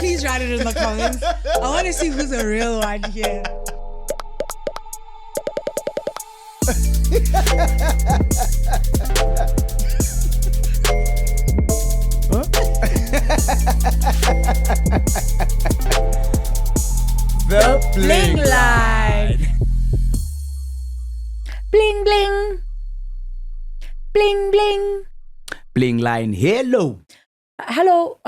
Please write it in the comments. I want to see who's a real one here. The Bling line. Bling bling. Bling bling. Bling line. Hello. Hello.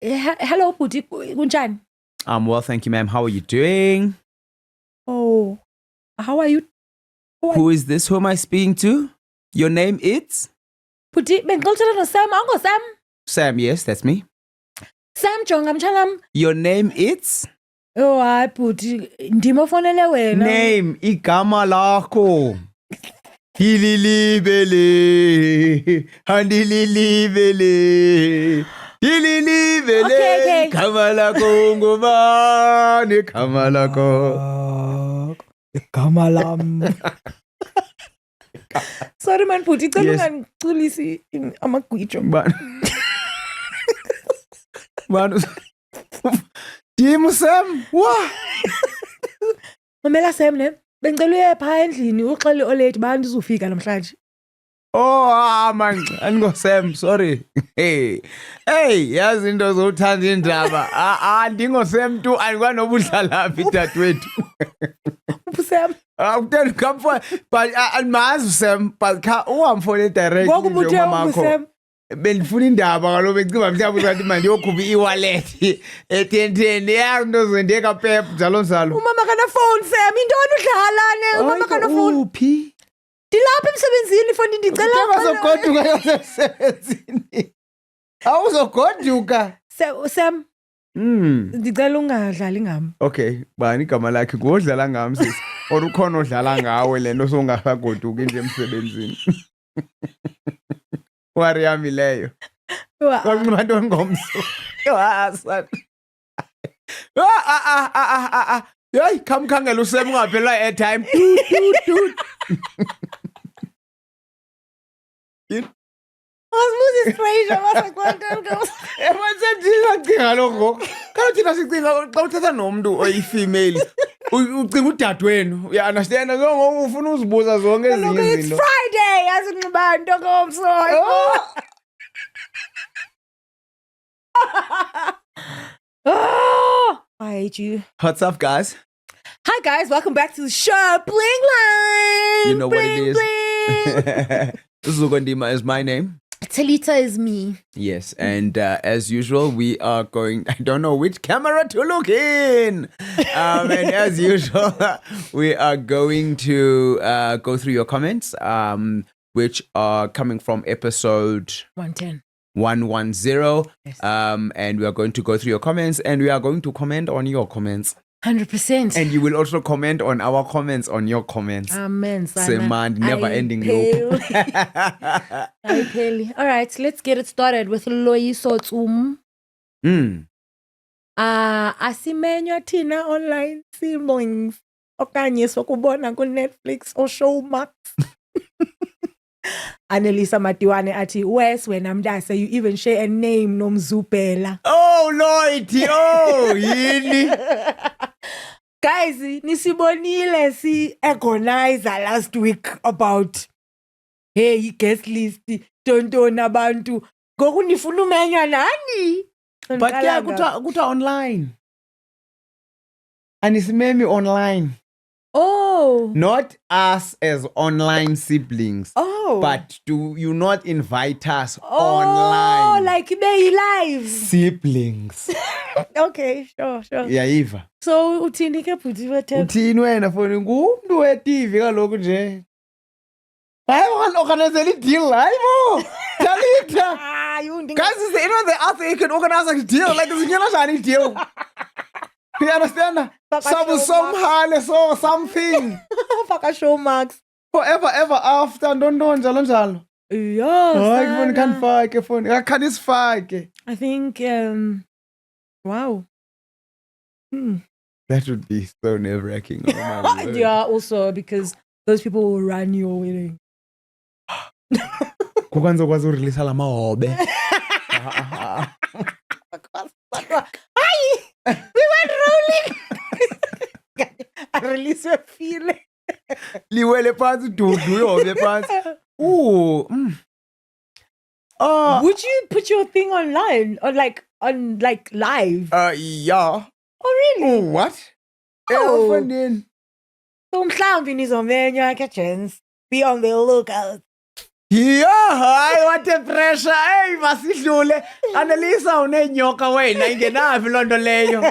Hello, Puti. Kunjani? I'm well, thank you, ma'am. How are you doing? Oh, how are you? Who is this? Who am I speaking to? Your name is? Puti, bengixolela no Sam. Uncle Sam. Sam, yes, that's me. Sam jonga mtshanam. Your name is? Oh, hayi Puti, ndimofonele wena. Name, igama lakho. Hililibele. Handililibele. Hililibele. Okay. Igama lakho ngubani? Igama lakho. Igama lam. Sorry man Puti, cela Yes. ungangiculisi amagwijo. Banu. Tim Sam. Wah. Mamela Sam ne. Bengicela uye phaa endlini uxele olate ba ndizofika namhlanje. Oh, man. Ango Sam, sorry. Hey, yazi into zothanda indaba. Ndingo Sam tu andikwanobudlala phi dadwethu. Sam. Then come for, but mazi Sam, but uhamfone direct Ngoku buthe njengomamakho. Sam. Bendifuna indaba kaloku bengicinga mhlawumbi ukuthi mandiyokhupha i-wallet etenteni yazi into zendeka pep njalo njalo. Umama kanafone Sam, intoni udlala ne umama kanafone? Uphi? Ndilapha emsebenzini foni ndicela. Uzogoduka emsebenzini. Awuzogoduka. Sam. Ndicela ungadlali ngam. Okay, bani igama lakhe ngodlala ngam sis. Or ukhona odlala ngawe lento songasagoduki nje emsebenzini. Wari yami leyo. Kwakunxiba ntoni ngomso? Yasa. Hey, khamkhangela uSem ungaphelwa airtime. Osmosis Fraser wasekwanta. Emansendicinga lokho. Kanti thina sicinga xa uthatha nomuntu oyi-female ucinga udadewenu. You understand? Ngoba ufuna uzibuza zonke ezinye It's izinto. Friday asinxiba nto ngomso. Oh, I hate you. What's up, guys? Hi guys, welcome back to the show. Bling line. You know what it is. Bling. Zugondima is my name. Talita is me. Yes, and as usual, we are going. I don't know which camera to look in. And as usual, we are going to go through your comments, which are coming from episode 110. 110. Yes. And we are going to go through your comments, and we are going to comment on your comments. 100%. And you will also comment on our comments on your comments. Amen. Semand, never ending loop. All right, let's get it started with Loyiso Tsum. Asimenywa thina online siblings okanye sokubona ku Netflix or Showmax. Annelisa Matiwane athi Wes wena mntase you even share a name nomzubhela. Oh Lord, oh yini. Guys, nisibonile si agonizer last week about hey guest list tontona abantu ngoku nifuna umenywa nani? But yeah, kuthiwa online. Anisimemi online. Oh. Not us as online siblings. Oh. But do you not invite us online? Oh, like they live. Siblings. Okay, sure. Yayiva. So uthini ke bhuti wethu? Uthini wena foni ngumntu we-TV kaloku nje. Hayi organize deal hayibo. Talita. Guys, is the other after you can organize a deal like this is deal. You understand? So something. Faka Showmax. Forever ever after njalo njalo. Yeah. Hayi phone kanifake phone. Akani isifake. I think wow. That would be so nerve-wracking. Oh my word. Yeah, also because those people will run your wedding. Kukwanza kwazi urelease la mahobe. Hayi. release feeling. Liwele phansi dudu uyove phansi. Ooh. Would you put your thing online or on live? Yeah. Oh really? What? Oh. Mfondini. So mhlawumbi nizomenywa ke gents. Be on the lookout. Yeah, hayi what a pressure. Hey, masidlule. Annelisa unenyoka wena ingenavi lonto leyo.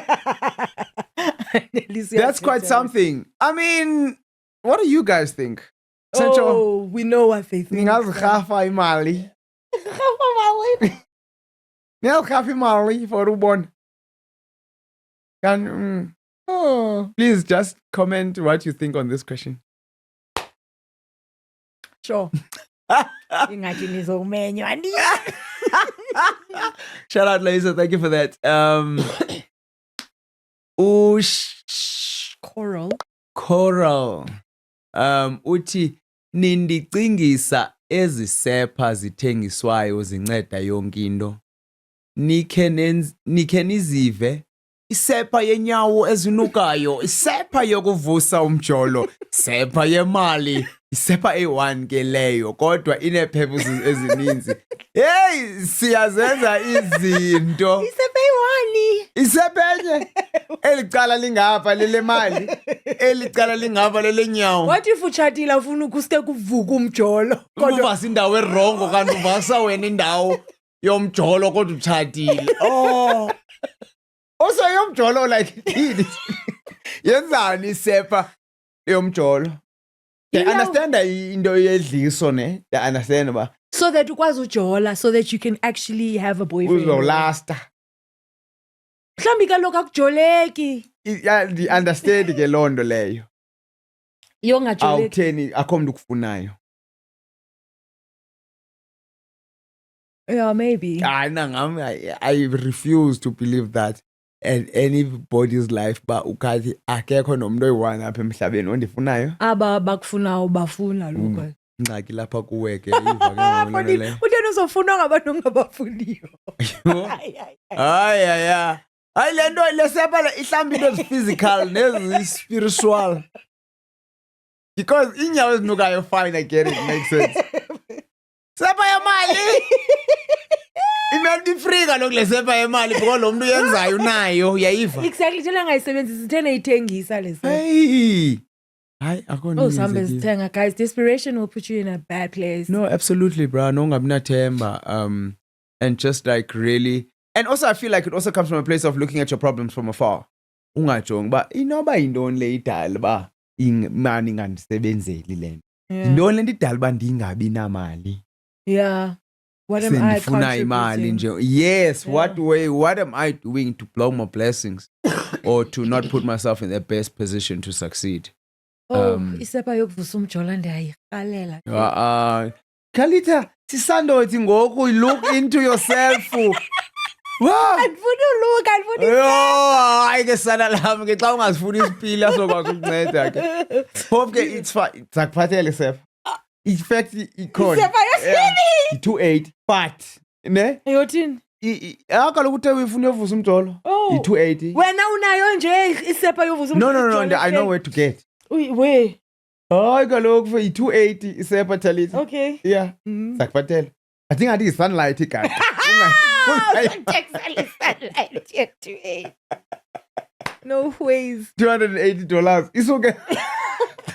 That's quite something. I mean, what do you guys think? Oh, we know what they think. Ngingazikhafa imali. Ngiyazikhafa imali for ubona. Please just comment what you think on this question. Sure. Ingathi nizomenywa ni. Shout out Laser, thank you for that. Coral. Uthi nindicingisa ezisepha zithengiswayo zinceda yonke into. Nikhe nizive isepha yenyawo ezinukayo, isepha yokuvusa umjolo, isepha yemali, isepha eyi-1 ke leyo kodwa ineepurposes ezininzi. Hey, siyazenza izinto. Isepha eyi-1. Isepha enye elicala lingapha lele mali, elicala lingapha lele nyawo. What if utshatile ufuna ukuske kuvuka umjolo? Uvasa indawo erongo kanti uvasa wena indawo yomjolo kodwa utshatile. Oh. Also yomjolo like ini. Yenzani isepha yomjolo? They understand into yedliso ne? They understand ba? So that ukwazi ujola, so that you can actually have a boyfriend. Uzolasta. Mhlambi kaloku akujoleki. They understand ke londo leyo. Yongajoleki. Awutheni akho umuntu ukufunayo. Yeah, maybe. I refuse to believe that in anybody's life ba ukathi akekho nomuntu oyi-1 apha emhlabeni ondifunayo. Aba bakufunayo bafuna lokho. Ingxaki lapha kuwe ke iva ke ngolona leyo. Uthena uzofunwa ngabantu ongabafuniyo. Hayi. Hayi lento lesepha ihlamba into ezi-physical nezi-spiritual. Because inyawo ezinukayo fine, I get it, makes sense. Sepha yemali. Imali free kaloku lesepha yemali because lo muntu uyenzayo nayo uyayiva. Exactly, thina ngayisebenzisa thina ithengisa lesepha. Hey. Hayi akho Oh, some thenga guys, desperation will put you in a bad place. No, absolutely, bro. No ngabinathemba. And just like really, and also I feel like it also comes from a place of looking at your problems from afar. Ungajongi ba inoba yintoni le idala ba imali ingandisebenzeli lento. Yintoni le idala ba ndingabi namali. Yeah. What am I contributing? Yes, yeah. What am I doing to blow my blessings or to not put myself in the best position to succeed? Isepha yokuvusa umjola ndiyayirhalela. Khalita, sisandothi ngoku look into yourself. Wow. Andifuni uluka, andifuni. Hayi ke sana lami ke xa ungazifuni isipili asokwazi ukunceda ke. Hope ke it's fine. Zakuphathele sepha. In fact, ikhona. Sepha yesibini. I-280 but ne? Yothini? Kaloku uthe uyifuna yovusa umjolo. I-280. Wena unayo nje isepha yovusa umjolo. No, I know where to get. Where? Hayi kaloku for i-280 isepha Talita. Okay. Yeah. Zakuphathele. I think I did sunlight igadi. No ways. $280. It's okay.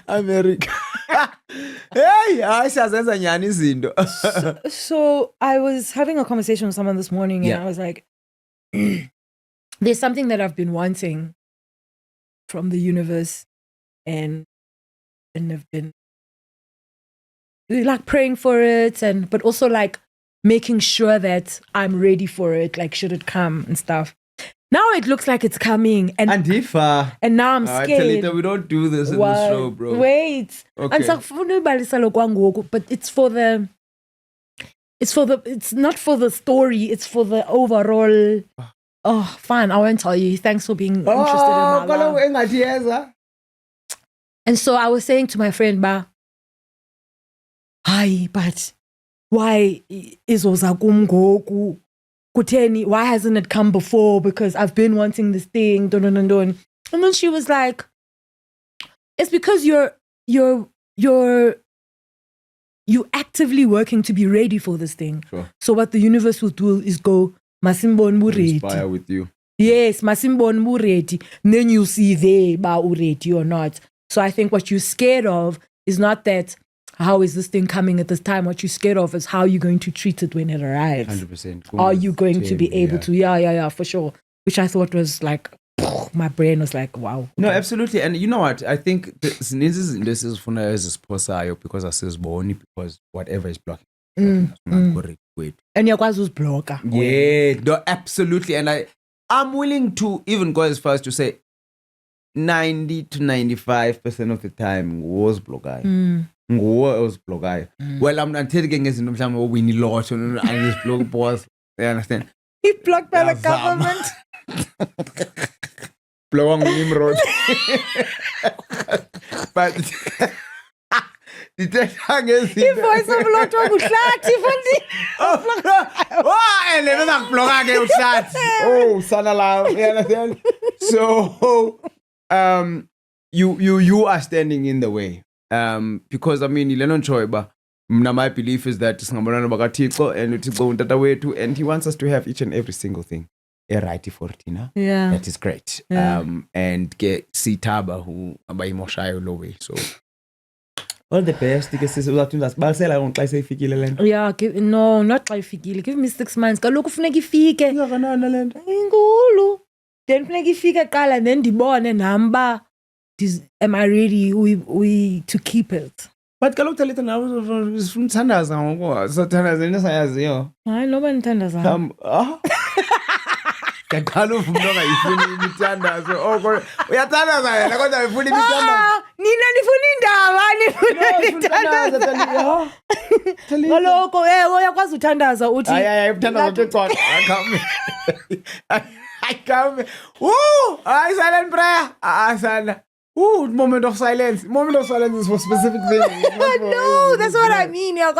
America. Hey, siyazenza nyani izinto. So I was having a conversation with someone this morning and I was like, there's something that I've been wanting from the universe and have been like praying for it but also like making sure that I'm ready for it, like should it come and stuff. Now it looks like it's coming and now I'm scared. Talita, we don't do this in the show, bro. Wait. Okay. And but it's not for the story, it's for the overall. Oh, fine, I won't tell you. Thanks for being interested in my life. And so I was saying to my friend, hi, but why is Ozakum Goku? Kuteni, why hasn't it come before? Because I've been wanting this thing. And then she was like, It's because you're actively working to be ready for this thing. Sure. So what the universe will do is go, Masimbon ready. Inspire with you. Yes, Masimbon ready. Then you see they ba ready or not. So I think what you're scared of is not that how is this thing coming at this time. What you're scared of is how you're going to treat it when it arrives. 100%. Are you going to be able to? Yeah, for sure. Which I thought was like, my brain was like, wow. Okay. No, absolutely. And you know what? I think this is for now because I says born because whatever is blocking. And yakwazi uziblocker. Yeah, no, absolutely. And I'm willing to even go as far as to say 90 to 95% of the time was blogai. Was blogai. Well, I'm not taking as in we need lot and this blog boss. You understand? He blocked by the government. Blowing Nimrod. But the thing is, he voice of lot of uhlathi futhi. Oh, and then I'm blowing uhlathi. Oh, sanala. You understand? So, you are standing in the way. Because I mean, Ilenon Choiba, my belief is that singabonana bakaThixo and uThixo untata wethu, and he wants us to have each and every single thing. Right for Tina. Yeah. That is great. Yeah. And get Sitaba who abayimoshayo lo way. So all the best because basela nxa seyifikile lento. Yeah, no, not xa ifikile. Give me 6 months. Kaloku kufuneka ifike. Ingakanani lento. Inkulu. Then kufuneka ifike qala then ndibone namba am I ready we to keep it. But kaloku Talita nawe ufuna uthandaza ngoko. Sathandaza into sayaziyo. Hayi noba nithandaza. Kakalo umuntu ongayifuni imithandazo uyathandaza yena kodwa uyifuna imithandazo nina nifuna indaba nifuna kaloku uyakwazi uthandaza uthi hayi uthandaza uThixo akame hayi silent prayer sana moment of silence. Moment of silence is for specific things. No, that's what I mean. You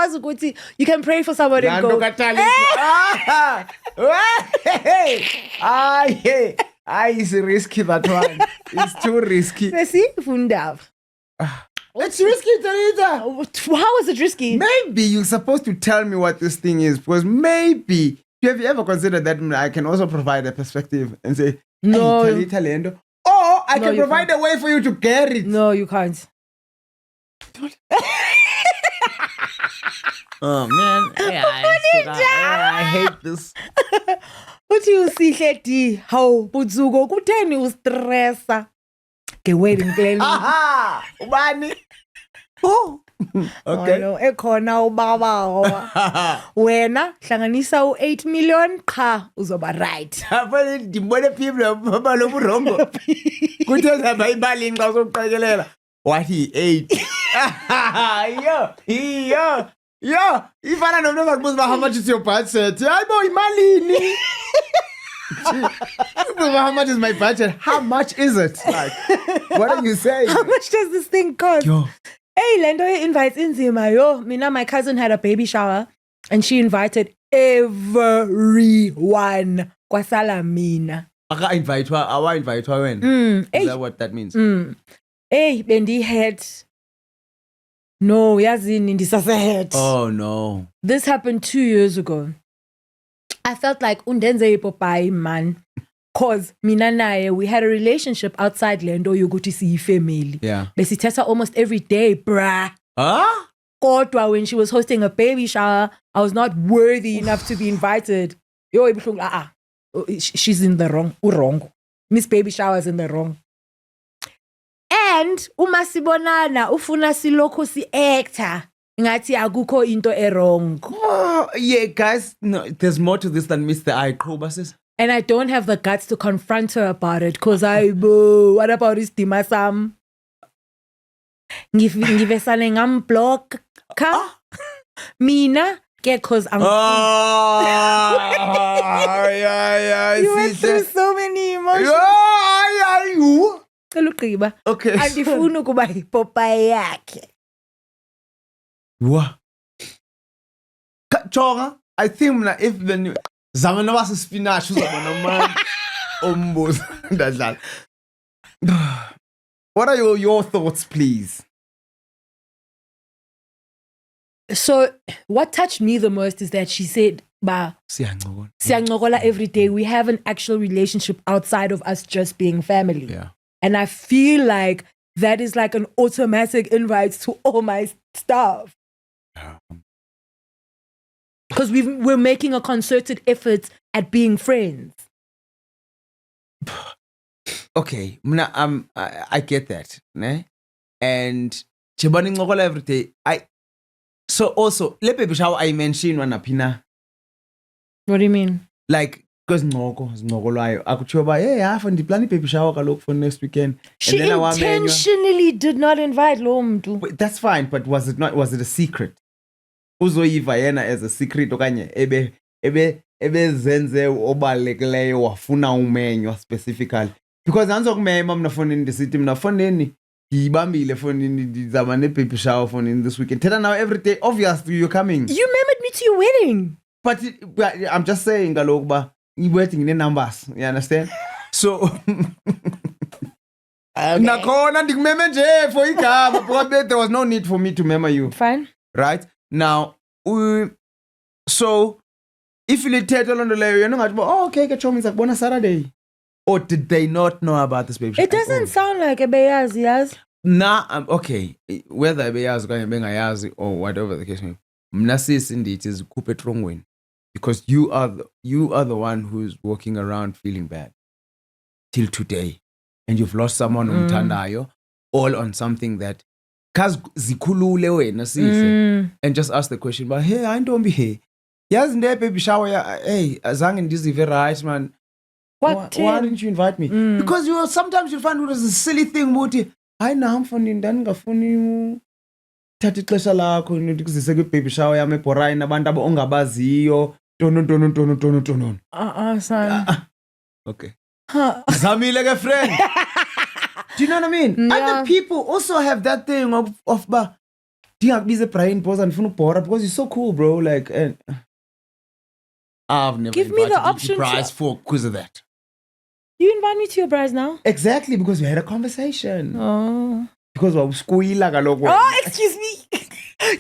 can pray for somebody and go. It's risky, that one. It's too risky. It's risky, Talita. How is it risky? Maybe you're supposed to tell me what this thing is, because maybe have you ever considered that I can also provide a perspective and say, no, hey, Talita Lendo. Or I can provide a way for you to get it. No, you can't. Oh man, I hate this. What you see, Leti? How Buzugo kuteni ustressa? Ke wedding plan. Aha, ubani. Oh. Okay. No, ekhona ubaba wena hlanganisa u8 million qha uzoba right. Afana ndibone people baba lo burongo. Kuthe zaba imali nxa uzoqekelela. What he ate. Yo, ifana nomntu ongakubuza how much is your budget? Hayibo imalini. How much is my budget? How much is it? Like, what are you saying? How much does this thing cost? Yo. Hey, Lendo invites Inzima. Yo, my cousin had a baby shower and she invited everyone. Kwasala mina. Awa invite when? Is that what that means? Hey, Bendi had. No, yazini ndisase had. Oh no. This happened 2 years ago. I felt like undenze ipopai man. Cause mina naye we had a relationship outside Lendo yokuthi siyi family. Yeah. Besithetha almost every day, bruh. Huh? Kodwa when she was hosting a baby shower, I was not worthy enough to be invited. Yo ibuhlungu she's in the wrong. Miss Baby Shower's in the wrong. And uma sibonana ufuna silokho si actor. Ngathi akukho into wrong. Oh, yeah, guys, no, there's more to this than Mr. Acrobasis. And I don't have the guts to confront her about it because what about his dimasam? Ngivesane ngamblock ka mina ke cause I'm you went through so many emotions. Okay. Andifuna ukuba ipopa yakhe. What? Chonga, I think if the new Zamana was a spinach, man. What are your thoughts, please? So what touched me the most is that she said, "Ba siyancokola every day. We have an actual relationship outside of us just being family." Yeah. And I feel like that is like an automatic invite to all my stuff. Yeah. Because we're making a concerted effort at being friends. Okay, I get that, ne? And Chibani ngokola every day. So also, le baby shower I mentioned wanapina. What do you mean? Like, because ngoko akutshiwo ba hey hafa ndiplani baby shower kaloku for next weekend. She intentionally did not invite lo mntu. That's fine, but was it a secret? Uzoyiva yena as a secret okanye ebezenze obalulekileyo wafuna umenywa specifically. Because anzokumema mna fonini ndisithi mna fonini ndiyibambile fonini ndizama ne-baby shower fonini this weekend. Tell her now every day, obviously you're coming. You remembered me to your wedding. But I'm just saying kaloku ba i-wedding ine-numbers. You understand? So nakhona ndikumeme nje for igama because there was no need for me to remember you. Fine. Right? Now, so if you lithetha loo nto leyo yena ungathi oh okay ke chomi sakubona Saturday. Or did they not know about this baby shower? It doesn't sound like ebeyazi yazi. Nah, okay. Whether ebeyazi okanye bengayazi or whatever the case may be. Mna sisi ndithi zikhuphe etrongweni. Because you are the one who's walking around feeling bad till today. And you've lost someone umthandayo all on something that Cause zikhulule wena sihle and just ask the question, but hey, ayintombi hey. Yazi nde baby shower hey, azange ndizive right man. Why didn't you invite me? Because sometimes you find it was a silly thing muthi hayi namfuni ndandingafuni thatha ixesha lakho ndikuzise kwi baby shower yami eBorayi nabantu ongabaziyo tono. Son. Okay. Zamile ke friend. Do you know what I mean? Yeah. Other people also have that thing of ba ndingakubiza Brian Boza ndifuna ubhora because you're so cool, bro. Like I've never give me the option prize for because of that. You invite me to your prize now? Exactly, because we had a conversation. Oh. Because wawuskwila kaloku. Oh, excuse me.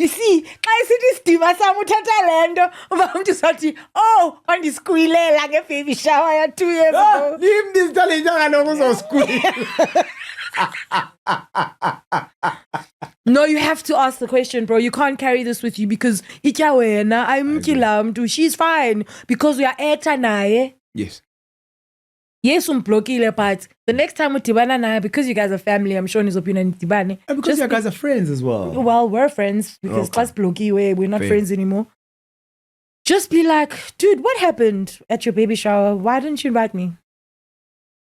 You see, xa isithi isidima sam uthatha le nto uba umntu sothi oh ondiskuyilela nge-baby shower ya 2 years ago. Leave this talent kaloku uzoskwila. No, you have to ask the question, bro. You can't carry this with you because itya wena ayimtyila mntu. She's fine because we are eta naye. Yes. Yes, umblokile, but the next time udibana naye, because you guys are family, I'm sure nizopina nidibane. And because you guys are friends as well. Well, we're friends because plus blokiwe, we're not friends anymore. Just be like, dude, what happened at your baby shower? Why didn't you invite me?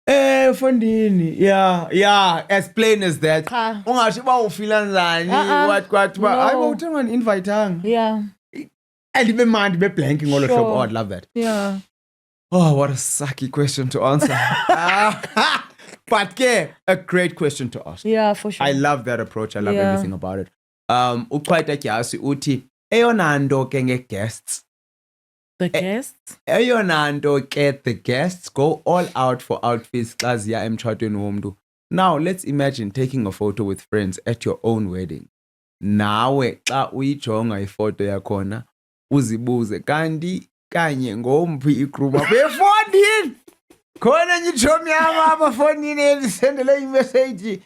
Fondini. Yeah, as plain as that. Ungathi ba ufila njani what ba ayibo uthenga invite hang. Yeah. And ibe mandi be blanking all the shop. Oh, I'd love that. Yeah. Oh, what a sucky question to answer. But yeah, a great question to ask. Yeah, for sure. I love that approach. I love everything about it. Uqhwayita kyasi uthi eyona nto ke nge-guests. The guests? Eyona nto ke the guests go all out for outfits xa ziya emtshatweni womntu. Now, let's imagine taking a photo with friends at your own wedding. Nawe xa uyijonga ifoto yakhona uzibuze kanti kanye ngomphi igruma befondini khona enye ijomi yami apha fonini endisendele imessage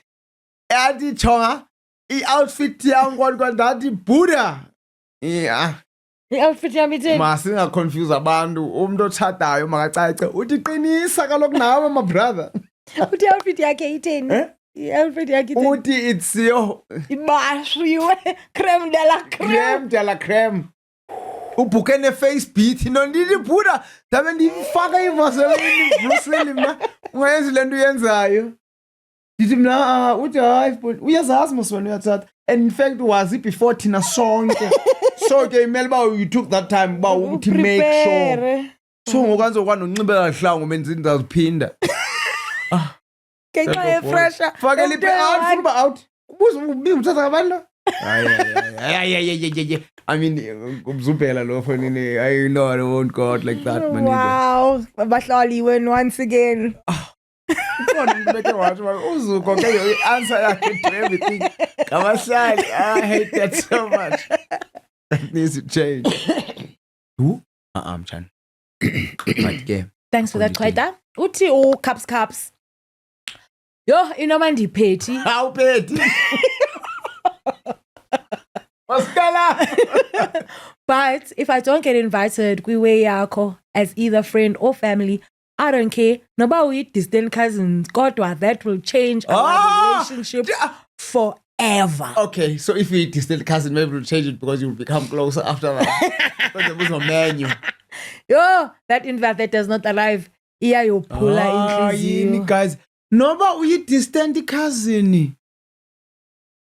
athi jonga i-outfit yam kwandathi Buddha i-outfit yami itheni masingaconfuse abantu umuntu otshatayo makacace uthi qinisa kaloku nawe my brother uthi i-outfit yakhe itheni i-outfit yakhe itheni uthi it's yo ibashiwe creme de la creme ubhuke ne-face beat nondini Buddha ndabe ndifaka ivaselini Bruce mna ungayenzi le nto uyenzayo ndithi mna uthi hayi uyazazi mos wena uyathatha and in fact wazi before thina sonke so ke imele uba you took that time uba uthi make sure so ngokwanzokwana unxibela hlango menza ndaziphinda ngenxa ye-pressure fakela out uba out ubuthatha ngabantu Yeah. I mean, Zupela lo fonini. I know I won't go out like that. Wow, Bahlali win once again. Uzuko ke answer yakhe to everything. Kamasali, I hate that so much. That needs to change. Who? Mchan. But yeah. Thanks for that, Kwaita. Uthi caps. Yo, inoma ndiphethe. How petty? But if I don't get invited kwiwe yakho as either friend or family, I don't care. Noba we distant cousins, kodwa that will change our relationship forever. Okay, so if we distant cousin, maybe we'll change it because you'll become closer after that. Because there was no menu. Yo, that invite that does not arrive. Iya yophula inhliziyo. Guys, noba uyi distant cousin.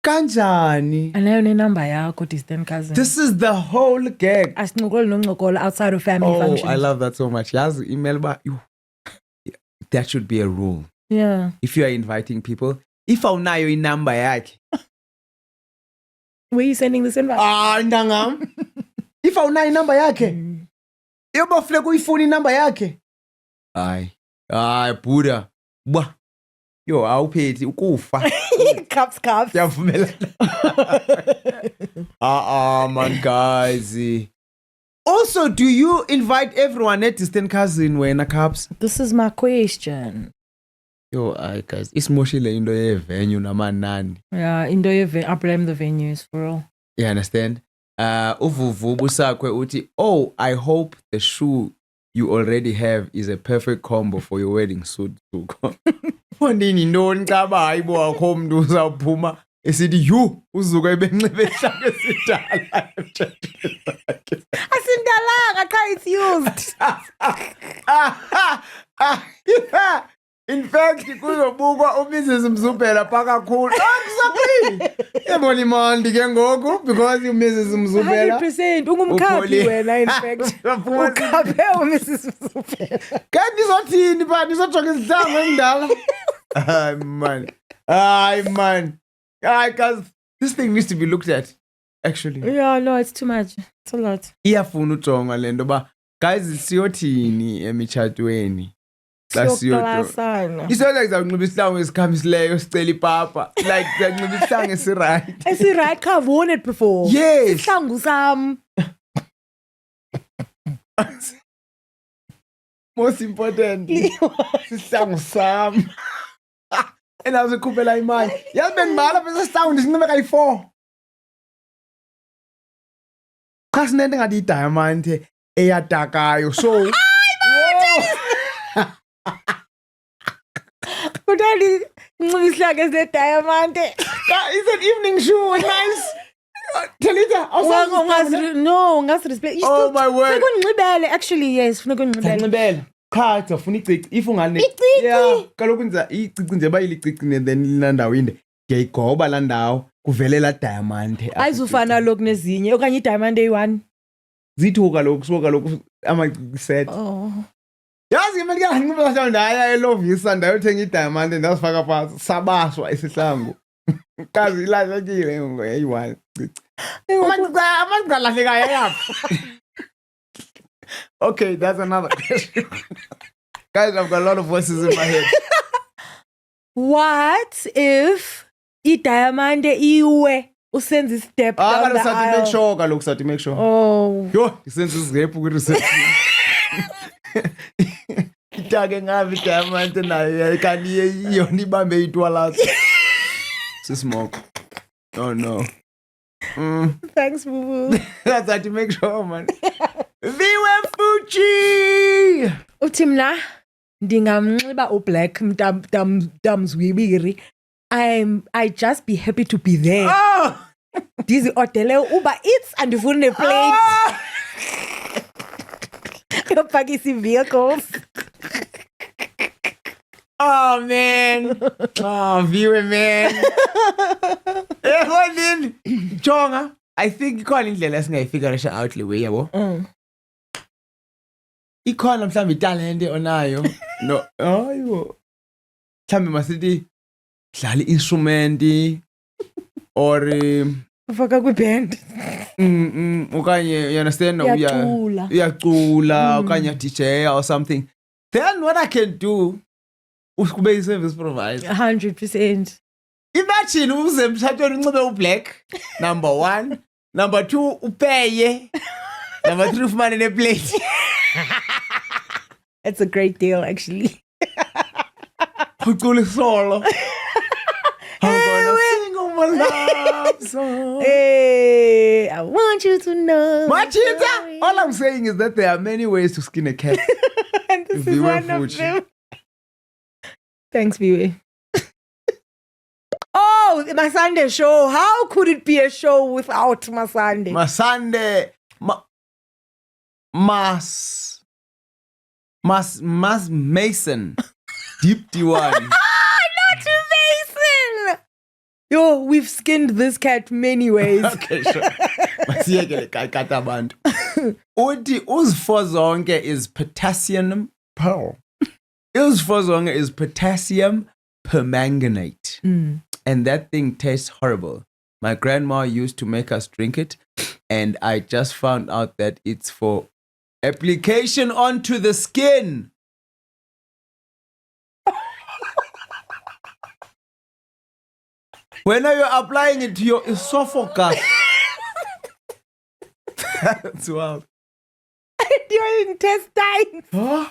Kanjani? Anayo number yakho distant cousin. This is the whole gag. Asinqokolo outside of family functions. I love that so much. Yazi email ba you. That should be a rule. Yeah. If you are inviting people, if awunayo inamba yakhe. Where are you sending this invite? Ndangam. If awunayo inamba yakhe. Yoba ufuna uyifuna inamba yakhe. Hayi, Buddha. Bwa. Yo, awuphethi ukufa. Caps. Yavumelana. Man, guys. Also, do you invite everyone at distant cousin when a caps? This is my question. Yo, guys, isimoshile into yevenue namanani. Yeah, into yevenue. I blame the venues for all. You understand? Uvuvu busakwe uti, oh, I hope the shoe you already have is a perfect combo for your wedding suit. Fondini ntoni xa bayibo wakho umuntu uzawuphuma esithi yu uzuka ebenxibe ishaka esidala emtshatweni wakhe. Asindalanga xa it's used. In fact, kuzobukwa uMrs. Mzubela pha kakhulu. Exactly. Yebona imandi ke ngoku because uMrs. Mzubela 100% ungumkhaphi wena in fact. Ukhaphe uMrs. Mzubela. Kanti nizothini pha nizojonga izihlangu endala? Hayi man. Guys, this thing needs to be looked at actually. Yeah, no, it's too much. It's a lot. Iyafuna ujonga lento ba guys siyothini emitshatweni. Siyoklasana. Isola ngizawunxiba isihlangu esikhamisileyo sicela ipapa. Like ngizawunxiba isihlangu esiright. Esiright, I've worn it before. Yes. Isihlangu sam. Most importantly, isihlangu sam. Enazikhuphela imali. Yazi bengibala bese isihlangu ndisinxibe kayi4. Xa sinento ngathi i-diamond eyatakayo so Kudali nxiba isihlangu ese-diamond. It's an evening shoe, nice. Talita, no, ungasirespect. Oh my word. Funeka actually, yes, funeka unxibele. Cha, ufuna icici. If ungane. Yeah, kaloku nza icici nje bayilicicine then linandawo inde. Ngiyayigoba la ndawo kuvele la diamond. Ayizufana lokhu nezinye okanye i-diamond eyi-1. Zithu kaloku so kaloku ama set. Oh. Yazi imali kanginxiba mhlawumbe ndaya elovisa ndayothenga i-diamond ndasifaka phansi sabaswa isihlangu. Kazi ilahlekile ngoyi-1. Amagqa lahlekayo yapha. Okay, that's another question. Guys, I've got a lot of voices in my head. What if i-diamond iwe usenza i-step down the aisle? Kaloku sathi make sure. Oh. Yo, isenza izigephu kwi-reception. Itake ngavi i-diamond nayo kanti yona ibambe itwalazo. Sismoke. Oh no. Thanks, boo-boo. That's how to make sure, man. Viwe Fuji! Uthi mna ndingamnxiba u-black mdamzwibiri. I just be happy to be there. Ndizi-ordele Uber Eats andifuni ne-plate. Yopakisa ii-vehicles. Oh man. Viwe man. Eholini. Jonga. I think ikhona indlela esingayifigurisha out le way yabo. Ikhona mhlawumbe italente onayo. No. Ayibo. Mhlawumbe masithi dlala i-instrument or ufaka kwi-band. Okanye you understand uyacula okanye DJ or something. Then what I can do Kube service provider. 100%. Imagine uze emshatweni unxibe ublack. Number 1, number 2 upeye. Number 3 ufumane neplate. That's a great deal, actually. Ucula solo. I'm gonna sing on my love song. Hey, I want you to know. Machita! All I'm saying is that there are many ways to skin a cat. And this is one of them. Thanks, Viwe. Oh, my Sunday show. How could it be a show without my Sunday? Masande. Mas Mason. Deep D1. Not Mason. Yo, we've skinned this cat many ways. Okay, sure. Masiyekele kayikata abantu. Uthi uzifozonke is potassium pearl. Uzifozonke is potassium permanganate. And that thing tastes horrible. My grandma used to make us drink it, and I just found out that it's for application onto the skin. When are you applying it to your esophagus? That's wild. Your intestines. Huh?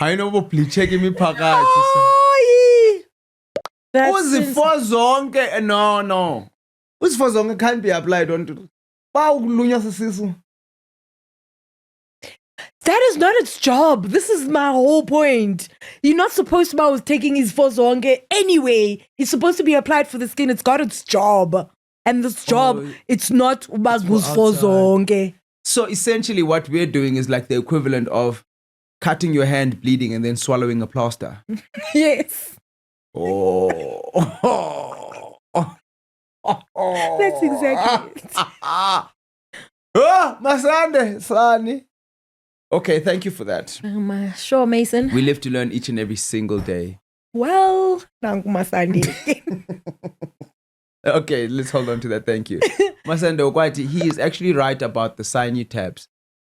I know what please check me phakathi. Uzifozonke no. Uzifozonke can't be applied onto. Bawulunya sisisu. That is not its job. This is my whole point. You're not supposed to be taking his fozonke anyway. It's supposed to be applied for the skin. It's got its job. And this job, it's not ubazbuz fozonke. So essentially what we're doing is like the equivalent of cutting your hand, bleeding, and then swallowing a plaster. Yes. Oh. That's exactly it. Masande, Sani. Okay, thank you for that. Sure, Mason. We live to learn each and every single day. Well, Masande. Okay, let's hold on to that. Thank you. Masande Okwati, he is actually right about the Sinutabs.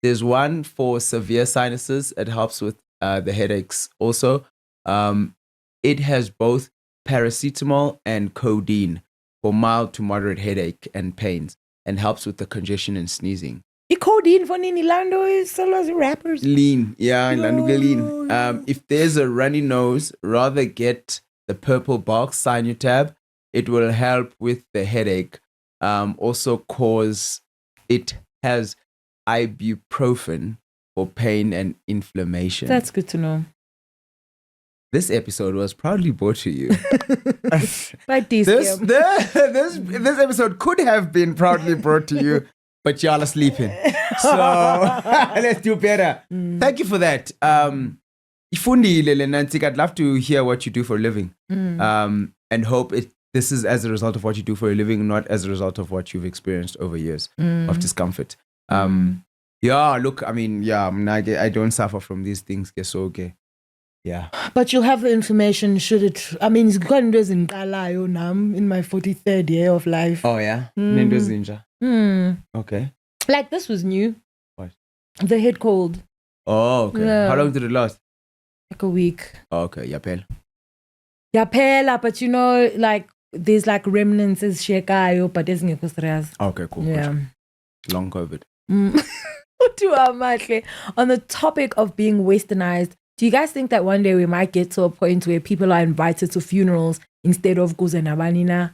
There's one for severe sinuses. It helps with the headaches also. It has both paracetamol and codeine for mild to moderate headache and pains and helps with the congestion and sneezing. Codeine for Nini Lando is solo rappers. Lean, yeah, lean. If there's a runny nose, rather get the purple box Sinutab. It will help with the headache. Also cause it has ibuprofen for pain and inflammation. That's good to know. This episode was proudly brought to you. By this episode could have been proudly brought to you, but y'all are sleeping. So let's do better. Thank you for that. Ifundile Nancy, I'd love to hear what you do for a living. And hope this is as a result of what you do for a living, not as a result of what you've experienced over years of discomfort. Yeah, look, I mean, I don't suffer from these things. So okay. Yeah. But you'll have the information should it. I mean, it's got in my 43rd year of life. Oh, yeah? Okay. Like this was new. What? The head cold. Oh, okay. Yeah. How long did it last? Like a week. Oh, okay. Yapela, but you know, like there's like remnants is shekayo, but there's ngekho serious. Okay, cool. Yeah. Long COVID. On the topic of being westernized, do you guys think that one day we might get to a point where people are invited to funerals instead of kuzenabanina?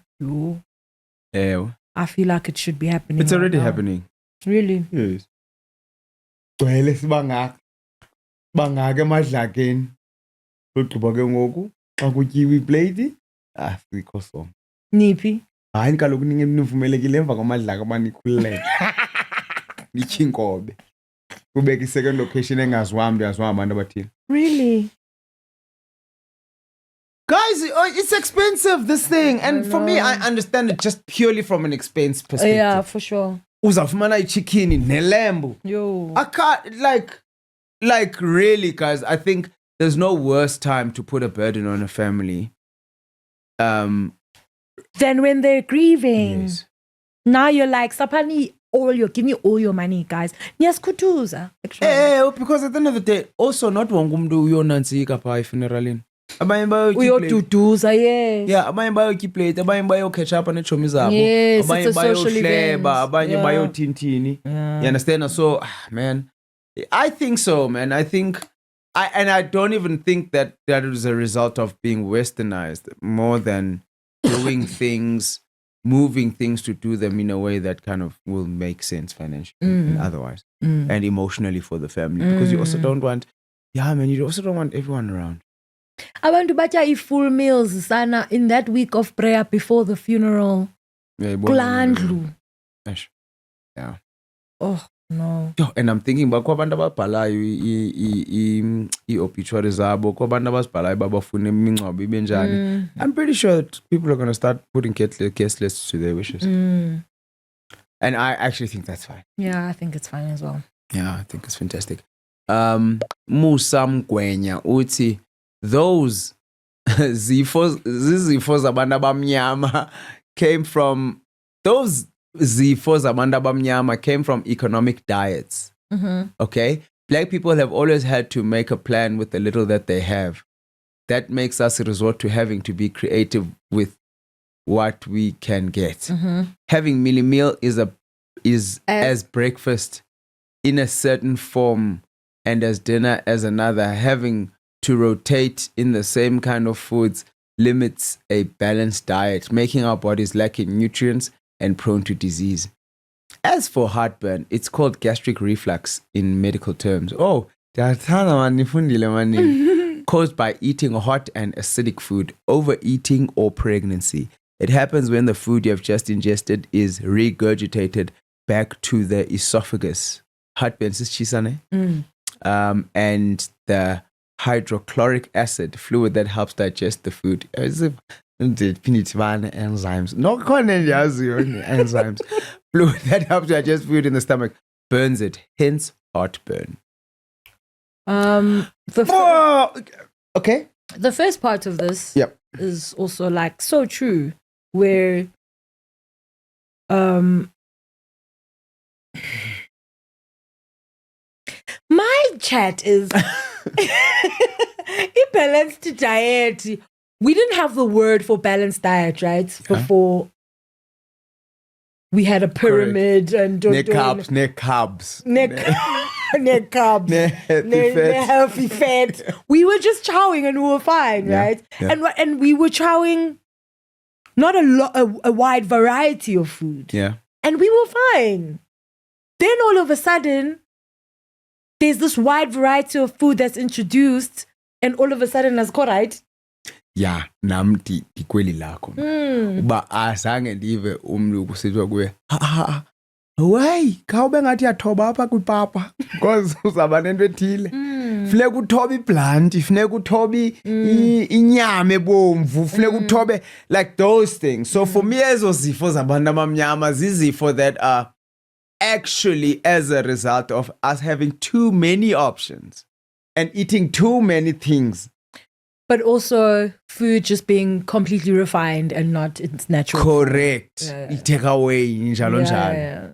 Yeah. I feel like it should be happening. It's already happening. Really? Yes. Well, bangake emadlakeni. Ugqiba ke ngoku xa kutyiwa iplate sikho sona. Niphi? Hayi kaloku nivumelekile emva kwamadlaka abanikhululeke. Nityi inkobe. Kubeka i-second location engaziwambi abantu abathile. Really? Guys, it's expensive, this thing. And for me, I understand it just purely from an expense perspective. Yeah, for sure. Uzafumana ichicken nelembu. Yo. I can't, like really, guys, I think there's no worse time to put a burden on a family. Than when they're grieving. Yes. Now you're like, Sapani, give me all your money, guys. Yes, kutuza. Because at the end of the day, also not wongumdu uyonantsika pa funeralini. abanye uyoduduza, yes. Yeah, abanye bayokiplate, abanye bayocatch up nechomi zabo, Yes, abanye it's a social event. bayohleba, abanye Yeah. bayothintini. Yeah. You understand? So, man, I think so, man. I don't even think that is a result of being westernized more than doing things, moving things to do them in a way that kind of will make sense financially and otherwise, and emotionally for the family. Because you also don't want, you also don't want everyone around. Abantu batya full meals sana in that week of prayer before the funeral. Kulandlu. Yeah. Oh no. And I'm thinking about kwabantu ababhalayo i-obituary zabo, kwabantu abazibhalayo babafuna imingcwabo ibe njani. I'm pretty sure that people are going to start putting guest lists to their wishes. And I actually think that's fine. Yeah, I think it's fine as well. Yeah, I think it's fantastic. Musa Mgwenya uthi those zifo zabantu abamnyama came from economic diets. Okay? Black people have always had to make a plan with the little that they have. That makes us resort to having to be creative with what we can get. Having mini meal is as breakfast in a certain form and as dinner as another. Having to rotate in the same kind of foods limits a balanced diet, making our bodies lacking nutrients and prone to disease. As for heartburn, it's called gastric reflux in medical terms. Oh, caused by eating hot and acidic food, overeating, or pregnancy. It happens when the food you have just ingested is regurgitated back to the esophagus. Heartburn is chisane. And the hydrochloric acid fluid that helps digest the food. Enzymes. No enzymes. Fluid that helps digest food in the stomach burns it. Hence heartburn. Okay. The first part of this is also like so true, where my chat is a balanced diet. We didn't have the word for balanced diet, right? Before we had a pyramid. Correct. And carbs. Healthy fat. We were just chowing and we were fine, right? Yeah. And we were chowing not a wide variety of food. Yeah. And we were fine. Then all of a sudden, there's this wide variety of food that's introduced, and all of a sudden it's right. Yeah, namti ikweli lakho. Uba azange ndive umntu kusithiwa kuye, why khawube ngathi yathoba apha kwipapa because uzaba nento ethile. Funeka uthobe iblanti, funeka uthobe inyama ebomvu, funeka uthobe like those things. So for me ezo zifo zabantu abamnyama zizifo that are actually as a result of us having too many options and eating too many things. But also food just being completely refined and not its natural. Correct. You take away njalo njalo.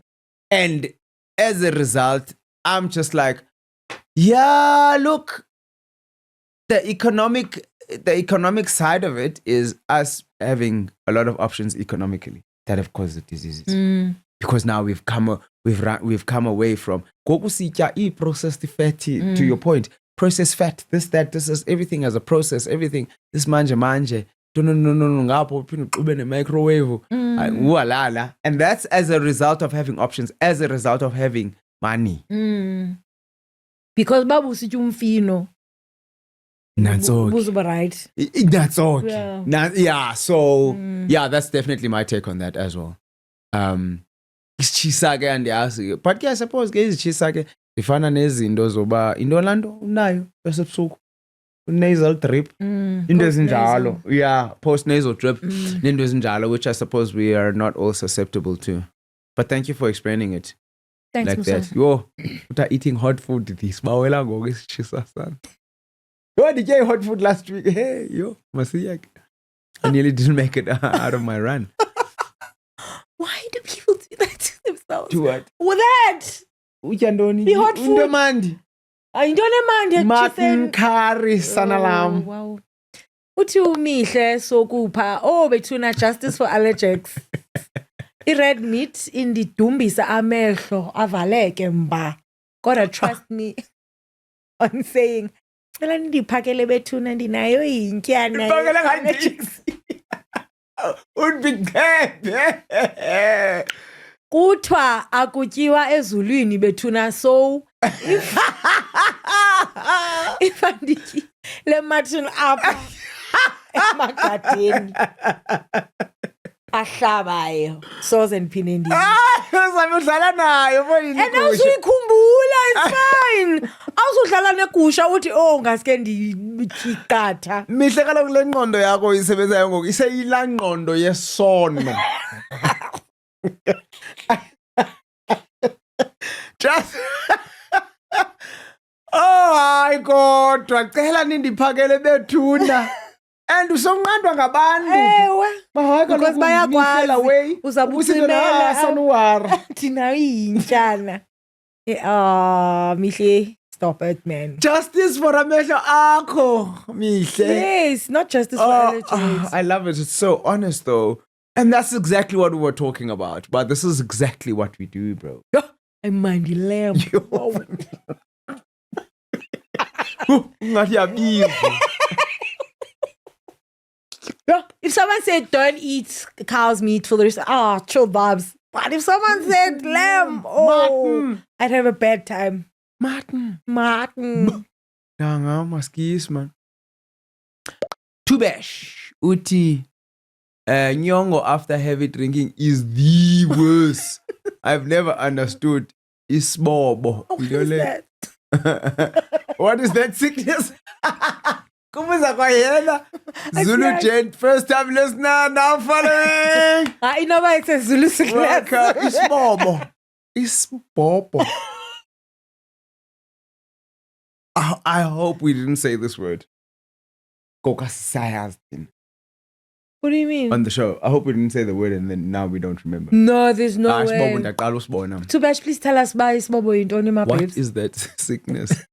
And as a result, I'm just like, yeah, look, the economic side of it is us having a lot of options economically that have caused the diseases. Because now we've come away from processed fatty, to your point. Processed fat, this is everything as a process, everything. This manje. No, microwave. And that's as a result of having options, as a result of having money. Because babu sichumfino. That's okay. Right. That's okay. Yeah, that's definitely my take on that as well. Chisake and the but I suppose guys chisake ifana nezinto zoba into lando unayo besebusuku nasal drip into ezinjalo post nasal drip into ezinjalo, which I suppose we are not all susceptible to, but thank you for explaining it. Thanks, like Musa. That yo uta eating hot food this bawela ngoku isichisa sana. Yo did you hot food last week? Hey yo masiyak, I nearly didn't make it out of my run. Why do people do that to themselves? Do what? With that. The hot food. Mandi. Martin curry sanalam. Wow. Uthi umihle sokupha bethuna justice for allergics. I-red meat indidumbisa amehlo avaleke mba. Gotta trust me on saying cela ndiphakele bethuna ndinayo intyana. Ndiphakele allergics. Undikhephe. Kuthiwa akutyiwa ezulwini bethuna so if andityi le mutton apha emagadeni ahlabayo soze ndiphinde Uzame udlala nayo and awusuyikhumbula it's fine. Awuzudlala negusha uthi ngaske ndiyiqatha. Mihle kaloku le ngqondo yakho isebenzayo ngoku iseyila ngqondo yesono. Just hayi kodwa cela nindiphakele bethuna and usonqandwa ngabantu. Ewe because bayakwazi uzabucimela sanuwara thina iyintyana. Mihle, stop it man. Justice for amehlo akho Mihle. Yes, not justice for allergies. I love it. It's so honest though. And that's exactly what we were talking about. But this is exactly what we do, bro. I'm Mandy Lamb. If someone said don't eat cow's meat for the rest, chill vibes. But if someone said lamb, Martin. I'd have a bad time. Martin. Martin. Maskis, man. Tubesh. Uti. Nyongo after heavy drinking is the worst. I've never understood. Isbobo. What is that? What is that sickness? Kumuza kwa yena. Zulu gent, first time listener, now following. I know why it says Zulu sickness. Isbobo. Isbobo. I hope we didn't say this word. Koka sayazin. What do you mean? On the show. I hope we didn't say the word and then now we don't remember. No, there's no way. Tubesh, please tell us by Isbobo in Onima What babes. is that sickness?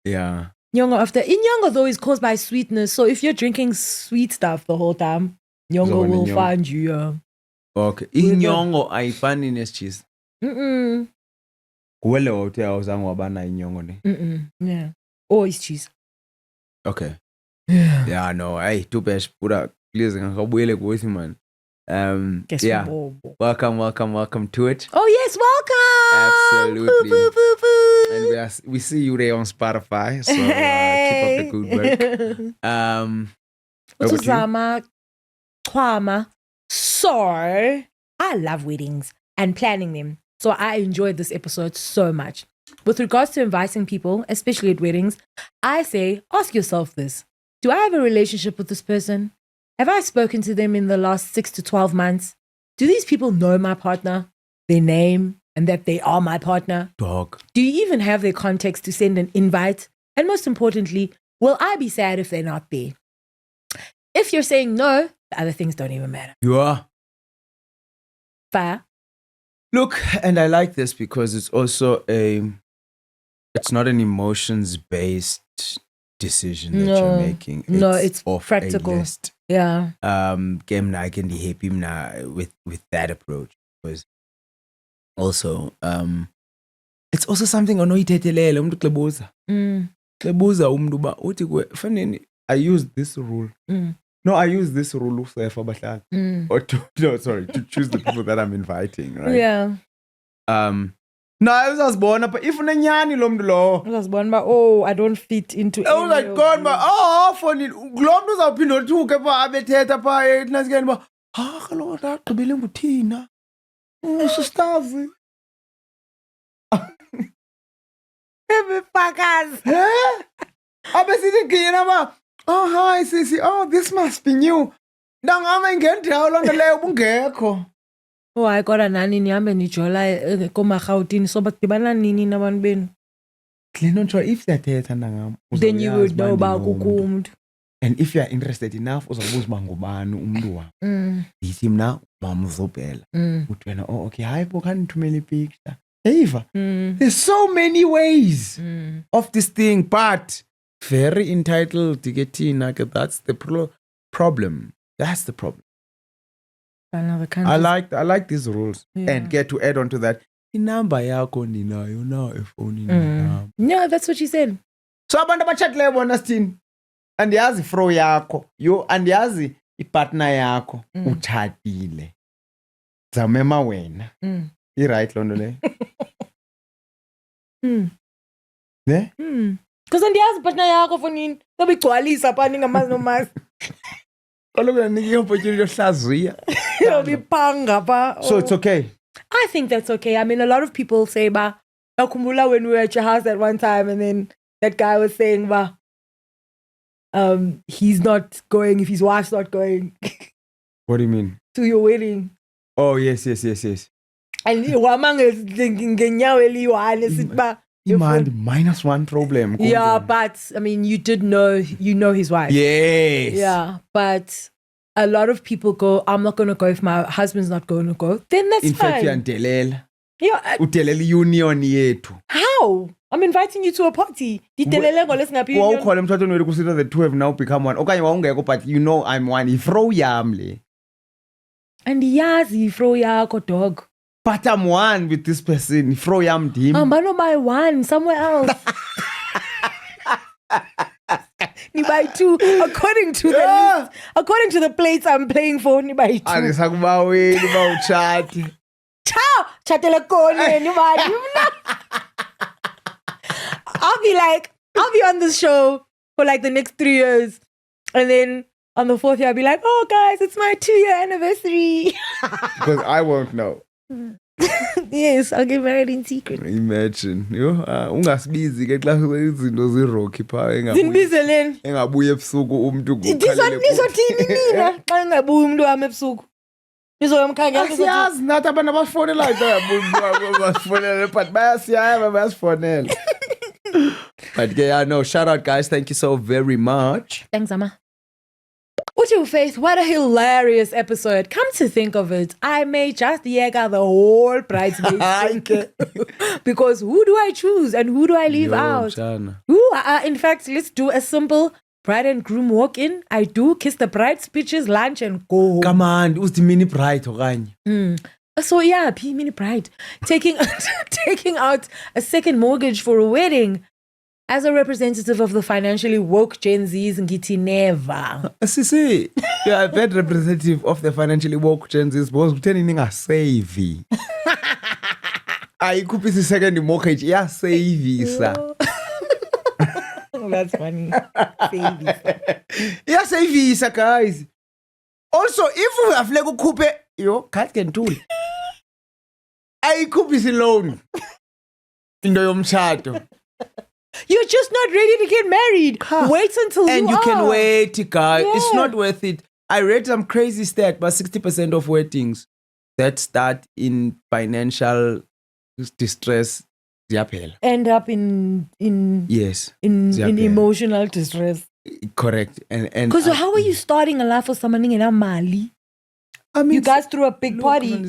Yeah. Nyongo after. In Nyongo though is caused by sweetness. So if you're drinking sweet stuff the whole time, Nyongo will find you. Okay. In Nyongo, I find in his cheese. Mm-mm. Yeah. Always cheese. Okay. Yeah. Yeah, no. Hey, Tubesh, pura please ngakabuyele kuthi man. Yeah. Welcome to it. Oh yes, welcome. Absolutely. Boo, boo, boo. And we see you there on Spotify, so keep up the good work. Utuzama Kwama. So I love weddings and planning them. So I enjoyed this episode so much. With regards to inviting people, especially at weddings, I say, ask yourself this. Do I have a relationship with this person? Have I spoken to them in the last 6 to 12 months? Do these people know my partner, their name, and that they are my partner? Dog. Do you even have their context to send an invite? And most importantly, will I be sad if they're not there? If you're saying no, the other things don't even matter. You are. Fair. Look, and I like this because it's also it's not an emotions-based decision that you're making. It's practical. A list. Yeah. Game I can be happy with that approach because also it's also something onoyithethelele umuntu klebuza. Klebuza umuntu ba uthi fanele I use this rule. No, I use this rule or to choose the people that I'm inviting, right? Yeah. No, I was born up. If unenyani lo mntu lo. I was born by I don't fit into. I was like, God, funny. Lo mntu uzawuphinda uthuke pha abethetha pha enasikeni ba. Kaloku ndagqibele nguthina. Sistazi. Ebefakazi. Abesithi gcina ba. Oh, hi, sisi. Oh, this must be new. Ndangama ingendawo loo nto leyo ubungekho. I got a nani nihambe nijola komarhawutini so badibana nini nabantu benu. Ntsho if siyathetha ndangam. Then you would know about kukho umuntu. And if you are interested enough uzawubuza uba ngubani umntu wam. Ndithi mna mamzobhela. Uthi wena okay hayi bo khandithumele ipicture. Eva, there's so many ways of this thing, but very entitled Tigetina. That's the problem. That's the problem. Another country. I like these rules. And get to add on to that. Inamba yakho ninayo now phone. No, that's what she said. So abantu abachatile bona sithini? Andiyazi fro yakho. Yo andiyazi ipartner yakho utshatile. Zamema wena. I-right loo nto leyo. Ne? Because andiyazi ipartner yakho for nini. Sobe igcwalisa pha ningamazi nomazi. Kaloku yanika i-opportunity yohlaziya. So it's okay. I think that's okay. I mean, a lot of people say, Nakumula, when we were at your house at one time, and then that guy was saying, he's not going if his wife's not going. What do you mean? To your wedding. Oh, yes. And Wamang is thinking, -1 problem. Yeah, but I mean, you know his wife. Yes. Yeah, but a lot of people go, I'm not going to go if my husband's not going to go. Then that's fine. In fact, yeah. Union yethu. How? I'm inviting you to a party. The two have now become one. Okay, but you know I'm one. Ifro yamle. And yazi ifro yako dog. But I'm one with this person. Ifro yam dim. I'm by one somewhere else. Ni by two, according to the list, according to the plates I'm playing for. Ni by two. Ciao, chatele kone ni by. I'll be on this show for like the next 3 years, and then on the 4th year I'll be like, oh guys, it's my 2-year anniversary. Because I won't know. Yes, I'll get married in secret. Imagine, ungasibizi ke xa izinto zirocky pha zinbizeleni engabuye ebusuku umuntu nizothini nina xa engabuyi umuntu wami ebusuku nizoyamkhangela siyazi nathi abantu abafonela basifonela but bayasifonela. But yeah, no, shout out guys, thank you so very much. Thanks, Amma. Utu Faith, what a hilarious episode. Come to think of it, I may just yega the whole bridesmaid because who do I choose and who do I leave out? Chana. In fact, let's do a simple bride and groom walk in. I do kiss the bride, speeches, lunch, and go home. Come on, who's the mini bride? So yeah, mini bride taking out a second mortgage for a wedding. As a representative of the financially woke Gen Zs, ngiti never. See, yeah, a bad representative of the financially woke Gen Zs because pretending a save. I could be the second mortgage. Yeah, save, sir. That's funny. Yeah, save, sir, guys. Also, if we have Lego coupe, cat can do it. I could be alone. In the yomchato. You're just not ready to get married. Wait until and you can wait, guys. Yeah. It's not worth it. I read some crazy stat, but 60% of weddings that start in financial distress end up in emotional distress. Correct. And because how are you starting a life for someone in a Mali? I mean, you guys threw a big party. And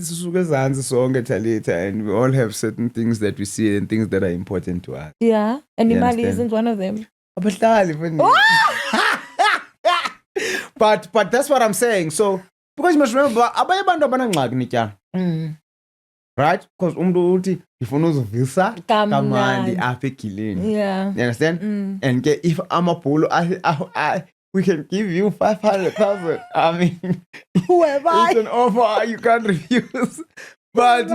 we all have certain things that we see and things that are important to us. Yeah, and Imali isn't one of them. But that's what I'm saying. So, because you must remember, right? Because uti ifuna uzuvisa kamandi apha ekilini. Yeah. You understand? And if amabhulu we can give you 500,000. I mean, whoever. It's an offer you can't refuse. But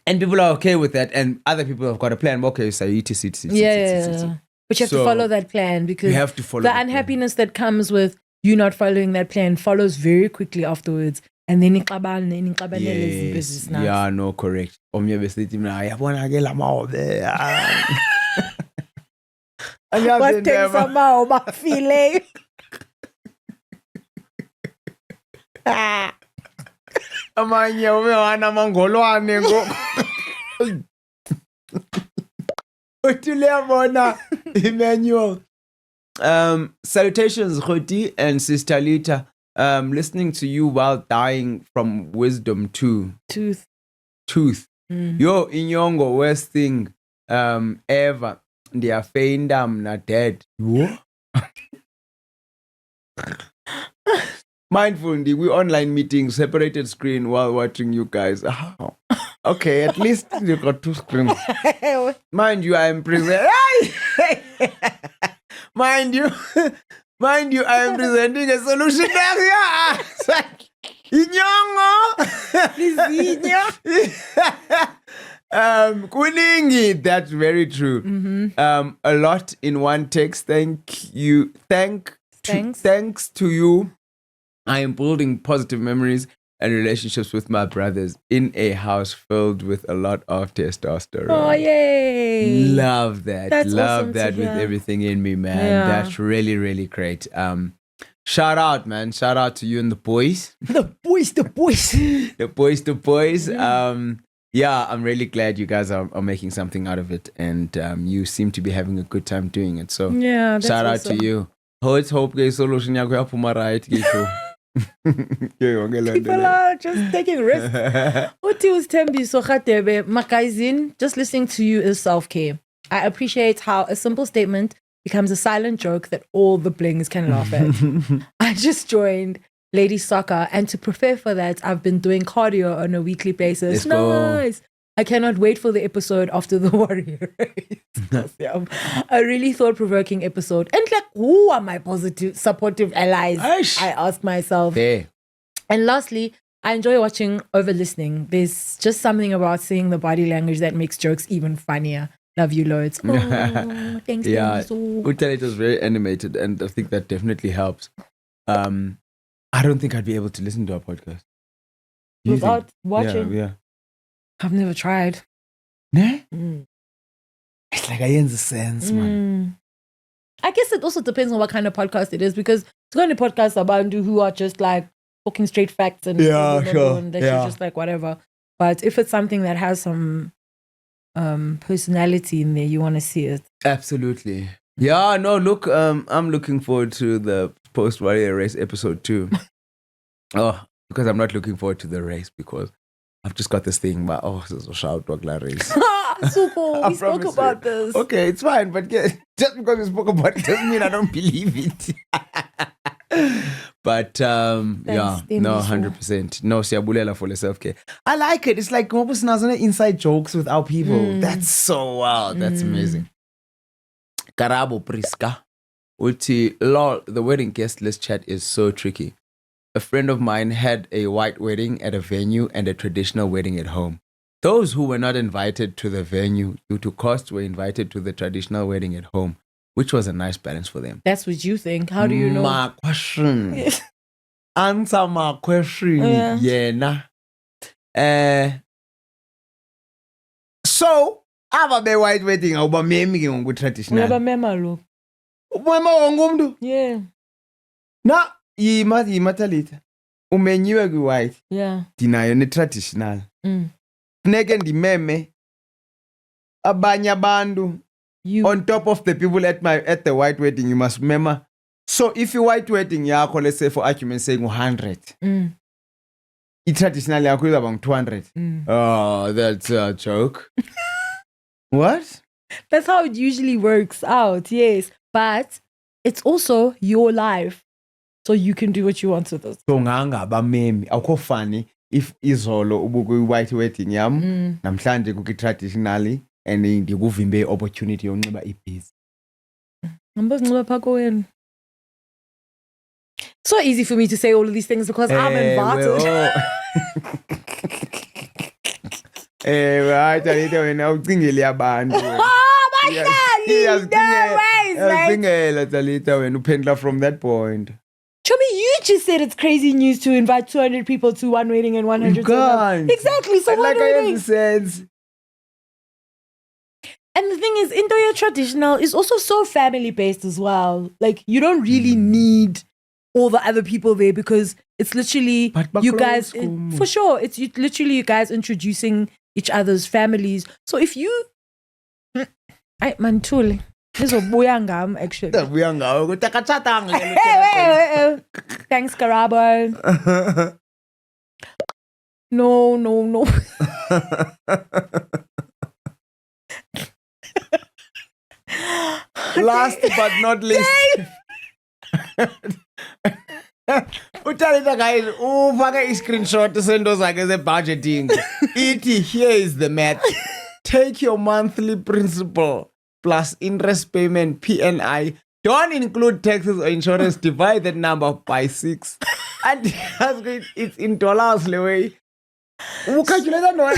and people are okay with that, and other people have got a plan. Okay, so etc. Yeah. But you have to follow that plan because you have to follow the unhappiness that comes with you not following that plan follows very quickly afterwards. And then yes. Yeah, no, correct. What's taking some more feeling? Amanye umewana mangolwane ngo. Utulebona Emmanuel. Salutations Khoti and Sister Lita. Listening to you while dying from wisdom too. Tooth. Yo, Inyongo, worst thing ever. ndiyafeyinta mna dead. Mindful, we online meetings, separated screen while watching you guys. Oh. Okay, at least you got 2 screens. Mind you, I am presenting. Mind you, I am presenting a solution here. Kuningi, that's very true. Mm-hmm. A lot in one text. Thanks to you, I am building positive memories and relationships with my brothers in a house filled with a lot of testosterone. Oh, yay. Love that. That's Love awesome that to with hear. everything in me, man. Yeah. That's really, really great. Shout out, man. Shout out to you and the boys. The boys. The boys. Yeah. Yeah, I'm really glad you guys are making something out of it, and you seem to be having a good time doing it. So Yeah, that's shout out awesome. to you. Let's hope the solution yakho yaphuma right. People are just taking risks. Uthi uSthembiso Radebe, magazine, just listening to you is self-care. I appreciate how a simple statement becomes a silent joke that all the blings can laugh at. I just joined Ladies Soccer, and to prepare for that, I've been doing cardio on a weekly basis. Let's go. Nice. I cannot wait for the episode after the Warrior race. A really thought-provoking episode. And like, who are my positive, supportive allies? Aish. I ask myself. There. And lastly, I enjoy watching over listening. There's just something about seeing the body language that makes jokes even funnier. Love you loads. Oh, thanks. Yeah, Thembiso. Utelito is very animated, and I think that definitely helps. I don't think I'd be able to listen to our podcast. Do you Without think? watching. Yeah. I've never tried. Nah? Mm. It's like I in the sense, man. I guess it also depends on what kind of podcast it is, because it's going to podcasts about who are just like talking straight facts and Yeah, sure. and that Yeah. you're just like whatever. But if it's something that has some personality in there, you want to see it. Absolutely. Yeah, no, look, I'm looking forward to the post-Warrior race episode 2. Because I'm not looking forward to the race, because I've just got this thing about, this is a shout Wagla race. Super. I We spoke promise about you. this. Okay, it's fine, but just because we spoke about it doesn't mean I don't believe it. But yeah, no, 100%. No, siyabulela for the self-care. I like it. It's like inside jokes with our people. That's so wow. That's amazing. Karabo Priska. Uti, lol, the wedding guest list chat is so tricky. A friend of mine had a white wedding at a venue and a traditional wedding at home. Those who were not invited to the venue due to cost were invited to the traditional wedding at home, which was a nice balance for them. That's what you think. How do you know? My question. Answer my question. Yeah. So, aba be white wedding awuba memi ke ngoku traditional. Uyabamema lo. Umema wonke umuntu. Yeah. Na yimatalita. Umenyiwe kwi white. Yeah. Dinayo ne traditional. Mm. Funeke ndimeme abanye abantu You. on top of the people at the white wedding. You must remember. So if you white wedding yakho, let's say for argument's sake 100. I-traditional yakho is about 200. Oh, that's a joke. What? That's how it usually works out, yes. But it's also your life. So you can do what you want with it. So ngangaba memi akho funny if izolo ubuku white wedding yam namhlanje kuki traditionally and ndikuvimbe opportunity yonxiba ibhizi. So easy for me to say all of these things because I'm invited. Hayi Talita wena ucingele abantu. Uyazicingela Talita wena uphendula from that point. Chobi, you just said it's crazy news to invite 200 people to one wedding and 100 You to another. can't. Exactly. So what like do I we have do? the sense. And the thing is, Indoya traditional is also so family based as well. Like you don't really need all the other people there because it's literally But you guys. Bakloskum. For sure, it's literally you guys introducing each other's families. So if you, I Mantuli, this is Boyangam actually. Ndabuya ngawe ukuthi akatshatanga ke lo Hey. Thanks, Karabo. No. Last but not least. Utalita guys, ufake i-screenshot sento zakhe ze-budgeting. Ithi, here is the math. Take your monthly principal plus interest payment, PNI. Don't include taxes or insurance. Divide that number by 6. And it's in dollars, Lewe. Who calculate that one?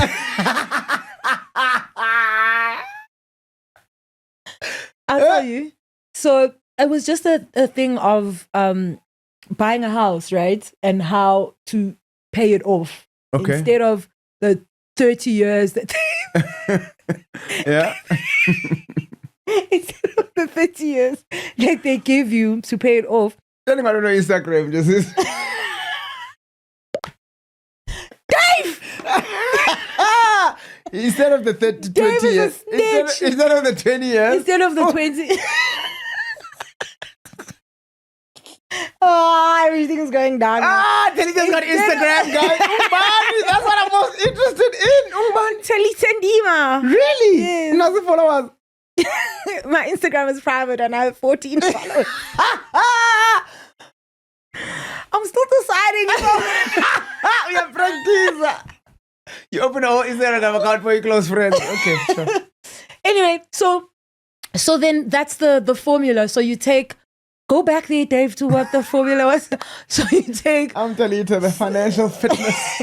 I'll tell you. So it was just a thing of buying a house, right? And how to pay it off. Okay. Instead of the 30 years that Yeah. instead of the 30 years that they give you to pay it off. Tell him I don't know Instagram, just is. Dave! Instead of the 20 Dave is years. a snitch. Instead of the 20 years. Instead of the 20. Oh, everything is going down. Telly just got Instagram, guys. Umbani, that's what I'm most interested in. Umbani. Telly Sendima. Really? Yes. Nothing followers. My Instagram is private and I have 14 followers. I'm still deciding. We are friends. You open a whole Instagram account for your close friends. Okay, sure. Anyway, so then that's the formula. So you go back there, Dave, to what the formula was. So you take... I'm telling you, to the financial fitness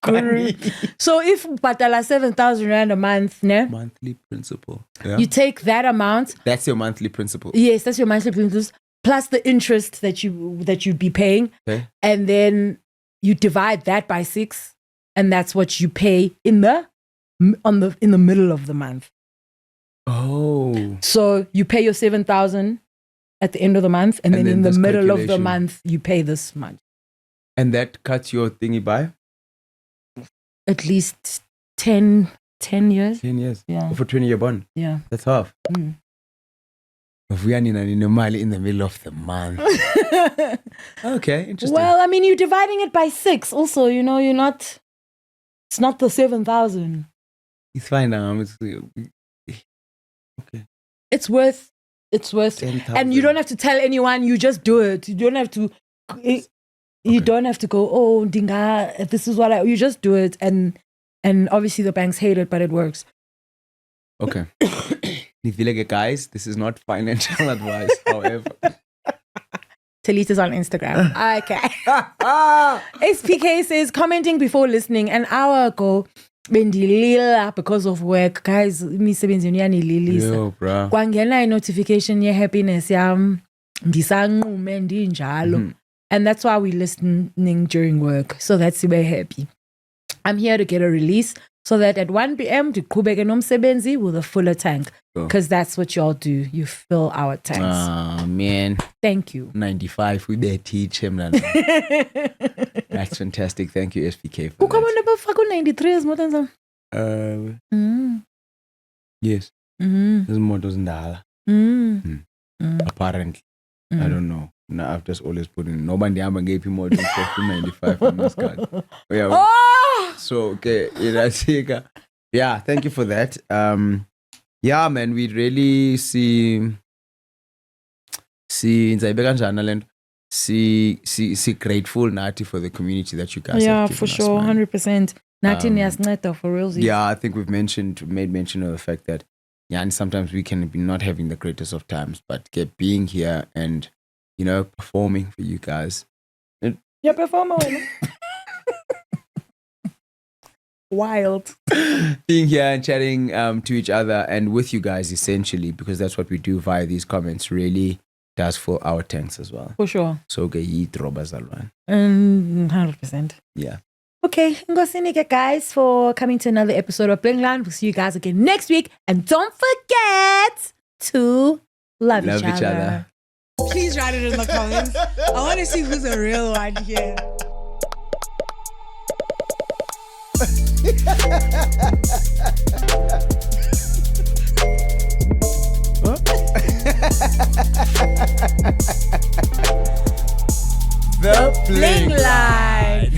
guru. So if Batala 7,000 Rand a month, ne? Monthly principal. Yeah. You take that amount. That's your monthly principal. Yes, that's your monthly principal. Plus the interest that you'd be paying. Okay. And then you divide that by 6. And that's what you pay in the middle of the month. Oh. So you pay your 7,000 at the end of the month, and then in the middle of the month, you pay this much. And that cuts your thingy by? At least 10 years. 10 years? Yeah. For 20-year bond? Yeah. That's half. Mm. If we are in the middle of the month. Okay, interesting. Well, I mean, you're dividing it by 6 also, you're not, it's not the 7,000. It's fine now. Okay. It's worth 10,000. And you don't have to tell anyone, you just do it. You don't have to don't have to go, oh, dinga, this is what you just do it. And obviously the banks hate it, but it works. Okay. Guys, this is not financial advice, however. Talita's on Instagram. Okay. SPK says, commenting before listening, an hour ago, bendilila because of work. Guys, imisebenzi yanililisa. Yo, bro. Kwangena notification ye happiness yam ndisanqume ndinjalo. And that's why we're listening during work. So that's we're happy. I'm here to get a release so that at 1 p.m. ndiqhubeke nomsebenzi with a fuller tank. Because that's what y'all do. You fill our tanks. Ah, man. Thank you. 95, we better teach him. That's fantastic. Thank you, SPK, for that. Come on, about 93 is more than some. Yes. There's more than that. Apparently. I don't know. Now I've just always put in nobody ever gave him more than 95 on this card. Yeah. Oh! So okay, yeah, thank you for that. Yeah, man, we really see grateful Nati for the community that you guys have given for sure, 100%. Nati for real. Yeah, I think we've made mention of the fact that sometimes we can be not having the greatest of times, but being here and performing for you guys. You're performing. Wild. Being here and chatting to each other and with you guys, essentially, because that's what we do via these comments, really does fill our tanks as well. For sure. So, okay, 100%. Yeah. Okay, ngosini guys for coming to another episode of Blingland. We'll see you guys again next week. And don't forget to love each other. Please write it in the comments. I want to see who's a real one here. The Bling Line.